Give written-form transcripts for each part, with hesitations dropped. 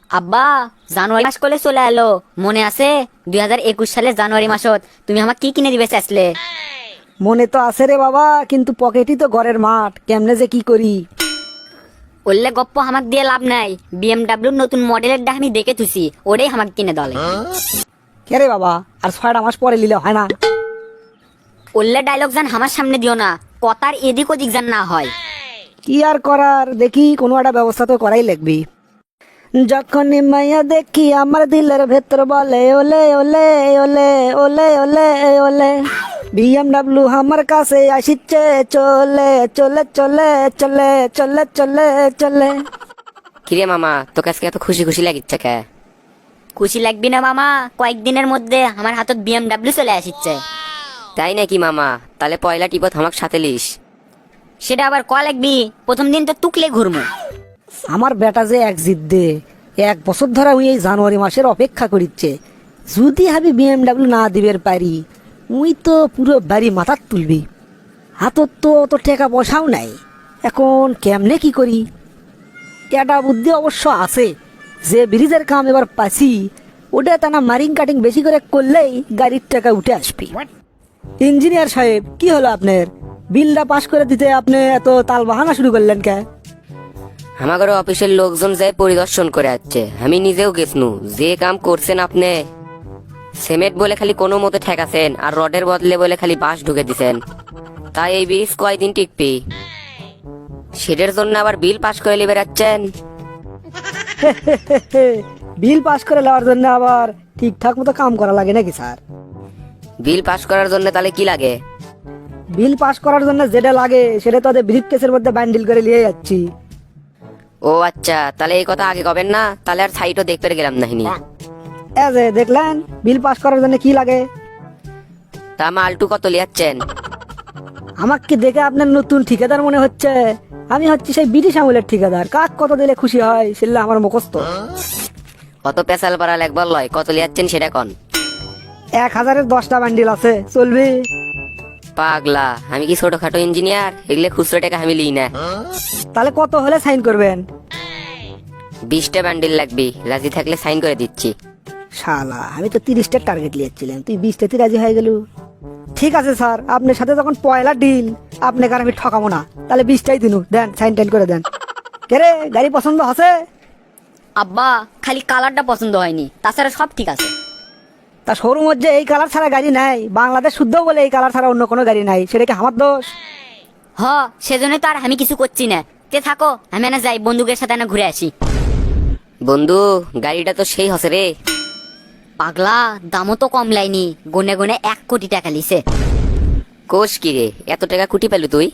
আব্বা, জানুয়ারি মাস কলে চলে এলো, মনে আছে? 2021 সালে জানুয়ারি মাসত তুমি আমাকে কি কিনে দিবে চাইছিলে? মনে তো আছে রে বাবা, কিন্তু পকেটই তো ঘরের মাঠ, কেমনে যে কি করি। ওল্লে গপ্প হামাক দিয়ে লাভ নাই। বিএমডাব্লিউ নতুন মডেলের ডা আমি দেখে থুছি, ওটাই হামাক কিনে দলে। কে রে বাবা, আর 6টা মাস পরে নিলে হয় না? ওল্লে ডায়লগ জান আমার সামনে দিও না, কথার এদিক ওদিক জান না হয়। কি আর করার, দেখি কোনো একটা ব্যবস্থা তো করাই লাগবে। যখন মাইয়া দেখি আমার দিলের ভেতর বলে ওলে ওলে ওলে ওলে ওলে ওলে, বিএমডাব্লিউ আমার কাছে আসিচ্ছে চলে চলে চলে চলে চলে চলে চলে। কিরে মামা, তোকে আজকে এত খুশি খুশি লাগিচ্ছে কে? খুশি লাগবি না মামা, কয়েকদিনের মধ্যে আমার হাতত বিএমডাব্লিউ চলে আসিচ্ছে। তাই নাকি মামা? তাহলে পয়লা টিপত আমাক সাথে লিস। সেটা আবার ক লাগবি? প্রথম দিন তো তুকলে ঘুরমু। আমার বেটা যে এক জিদ দে, 1 বছর ধরে ওই এই জানুয়ারি মাসের অপেক্ষা করিচ্ছে। যদি আমি বিএমডাব্লিউ না দিবের পারি, উই তো পুরো বাড়ি মাথার তুলবি। হাতত তো অত টাকা পয়সাও নাই, এখন কেমনে কি করি। এটা বুদ্ধি অবশ্য আছে, যে ব্রিজের কাম এবার পাচ্ছি, ওটা টানা মারিং কাটিং বেশি করে করলেই গাড়ির টাকা উঠে আসবে। ইঞ্জিনিয়ার সাহেব, কি হলো আপনার? বিলটা পাস করে দিতে আপনি এত তাল বাহানা শুরু করলেন কে? আমাদের অফিসের লোকজন যায় পরিদর্শন করে যাচ্ছে, আমি নিজেও গেছনু। যে কাম করছেন আপনি, সিমেন্ট বলে খালি কোনো মতে ঠেকাছেন, আর রডের বদলে বলে খালি বাঁশ ঢুকে দিছেন। তাই এই ব্রিজ কয়দিন টিকবি? সেটার জন্য আবার বিল পাস করে লিবে যাচ্ছেন। বিল পাস করে নেওয়ার জন্য আবার ঠিকঠাক মতো কাম করা লাগে নাকি স্যার? বিল পাস করার জন্য তাহলে কি লাগে? বিল পাস করার জন্য যেটা লাগে সেটা তো ব্রিফ কেসের মধ্যে বান্ডিল করে নিয়ে যাচ্ছি। ও আচ্ছা, তাহলে এই কথা আগে কবেন না, তাহলে আর সাইটও দেখতে গেলাম নাহিনি। যে দেখলেন বিল পাস করার জন্য কি লাগে। তা মালটু কত লিয়াচ্ছেন? আমাকে দেখে আপনার নতুন ঠিকাদার মনে হচ্ছে। আমি হচ্ছি সেই ব্রিটিশ আমলের ঠিকাদার, কাক কত দিলে খুশি হয় সেটা আমার মুখস্থ। কত পেশাল পাড়া একবার লয়, কত লিয়াচ্ছেন সেটা কন। 1000-এর 10টা বান্ডিল আছে, চলবে? পাগলা, আমি কি ছোটখাটো ইঞ্জিনিয়ার? এগুলো খুচরো টাকা আমি লিই না। তাহলে কত হলে সাইন করবেন? 20টা বান্ডিল লাগবে, রাজি থাকলে সাইন করে দিচ্ছি। শালা, আমি তো 30টার টার্গেট লিয়েছিলাম, তুই 20টাতে রাজি হয়ে গেল। ঠিক আছে স্যার, আপনার সাথে যখন পয়লা ডিল, আপনাকে আর আমি ঠকাবো না। তাহলে 20টাই দিনু দেন, সাইন টাইন করে দেন। কে রে, গাড়ি পছন্দ আছে? আব্বা, খালি কালারটা পছন্দ হয়নি, তাছাড়া সব ঠিক আছে। তা শোরুমের যে এই কালার ছাড়া গাড়ি নাই, বাংলাদেশ শুদ্ধ বলে এই কালার ছাড়া অন্য কোনো গাড়ি নাই, সেটা কি আমার দোষ? হ, সেজন্যই তো আর আমি কিছু করছি না। তে থাকো, আমি না যাই বন্ধুকের সাথে না ঘুরে আসি। বন্ধু, গাড়িটা তো সেই হসে রে। পাগলা, দামও তো কম লাইনি, গুনে গুনে 1 কোটি টাকা লিছে। কোষ কি রে, এত টাকা কুটি পেলু তুই?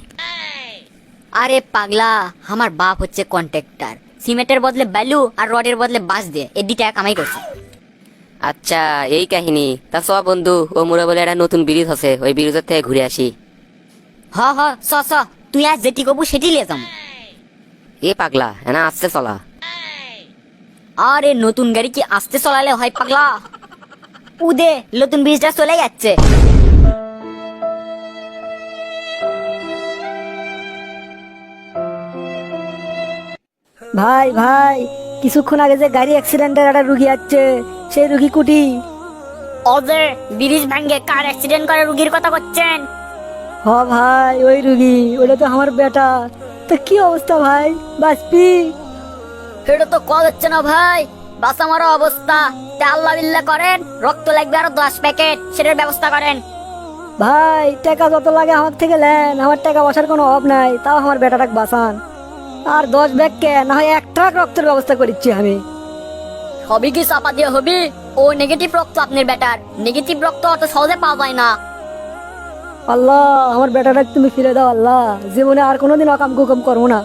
আরে পাগলা, আমার বাপ হচ্ছে কন্ট্রাক্টর, সিমেন্টের বদলে বালু আর রডের বদলে বাঁশ দিয়ে এই 2 টাকা কামাই করছে। আচ্ছা, এই কাহিনী। তা চ বন্ধু, ও মুড়ে বলে একটা নতুন ব্রিজ হসে, ওই ব্রিজের থেকে ঘুরে আসি। হ হ, চ চ, তুই আজ যেটি কবু সেটি লিয়ে যাম। এ পাগলা, এনা আসছে চলা। আরে নতুন গাড়ি কি আস্তে চলালে হয় পাগলা? উদে নতুন ব্রিজটা চলে যাচ্ছে। ভাই ভাই, কিছুক্ষণ আগে যে গাড়ি অ্যাক্সিডেন্টের একটা রুগী আসছে, সেই রুগী কুটি? ওদে ব্রিজ ভাঙ্গে কার অ্যাক্সিডেন্ট করে রুগীর কথা করছেন? হ ভাই, ওই রুগী, ওটা তো আমার বেটা। তা কি অবস্থা ভাই, বাঁচবি? এটা তো কল হচ্ছে না ভাই, বাসা মারা অবস্থা। তা আল্লাহ বিল্লাহ করেন, রক্ত লাগবে আরো 10 প্যাকেট, সেটার ব্যবস্থা করেন। ভাই, টাকা যত লাগে আমার থেকে নেন, আমার টাকা বসার কোনো অভাব নাই, তাও আমার বেটাটাকে বাঁচান। আর 10 ব্যাগ কে না হয় 1 ট্রাক রক্তের ব্যবস্থা করিচ্ছি আমি। সবই কি চাপা দিয়ে হবে? ও নেগেটিভ রক্ত আপনার বেটার, নেগেটিভ রক্ত অত সহজে পাওয়া যায় না। আল্লাহ, আমার বেটাটাকে তুমি ফিরে দাও আল্লাহ, জীবনে আর কোনোদিন অকাম কুকাম করবো না।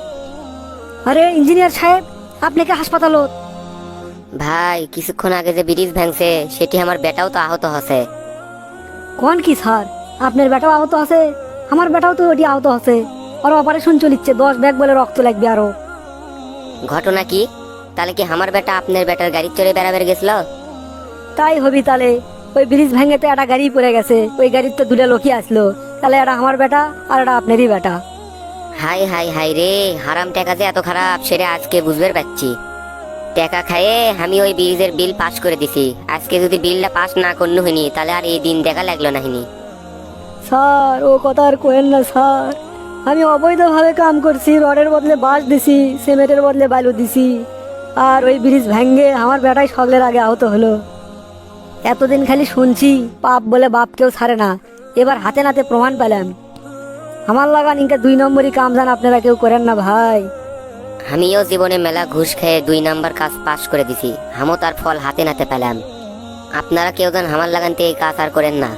আরে ইঞ্জিনিয়ার সাহেব, আপনি কি হাসপাতালত? ভাই, কিছুক্ষণ আগে যে ব্রিজ ভাঙছে, সেটি আমার বেটাও তো আহত হসে। কোন কি স্যার, আপনার বেটাও আহত আছে? আমার বেটাও তো ওটি আহত আছে, আর অপারেশন চলিচ্ছে, 10 ব্যাগ বলে রক্ত লাগবে আরো। ঘটনা কি? তাহলে কি আমার বেটা আপনার বেটার গাড়ি চড়ে বেড়াবের গেছিল? তাই হবি তাহলে। ওই ব্রিজ ভেঙে তো একটা গাড়ি পড়ে গেছে, ওই গাড়ির তো 2টা লোকই আসলো, তাহলে এটা আমার বেটা আর এটা আপনারই বেটা। হাই হাই হাই রে, হারাম টাকা যে এত খারাপ সেটা আজকে বুঝতে পারছি। টাকা খায়ে আমি ওই ব্রিজের বিল পাস করে দিছি। আজকে যদি বিলটা পাস না করনু হইনি তাহলে আর এই দিন দেখা লাগলো না হিনি। স্যার ও কথা আর কোয়েন না স্যার, আমি অবৈধভাবে কাম করছি, রডের বদলে বাঁশ দিছি, সিমেন্টের বদলে বালু দিছি, আর ওই ব্রিজ ভেঙ্গে আমার বেটাই সকলের আগে আহত হলো। এতদিন খালি শুনছি পাপ বলে বাপ কেউ ছাড়ে না, এবার হাতে নাতে প্রমাণ পেলাম। আমার লাগান ইনকা 2 নম্বরই কাম জান আপনারা কেউ করেন না ভাই। আমিও জীবনে মেলা ঘুষ খেয়ে 2 নাম্বার কাজ পাস করে দিছি, আমিও তার ফল হাতে নাতে পেলাম। আপনারা কেউ যেন আমার লাগানতে এই কাজ আর করেন না।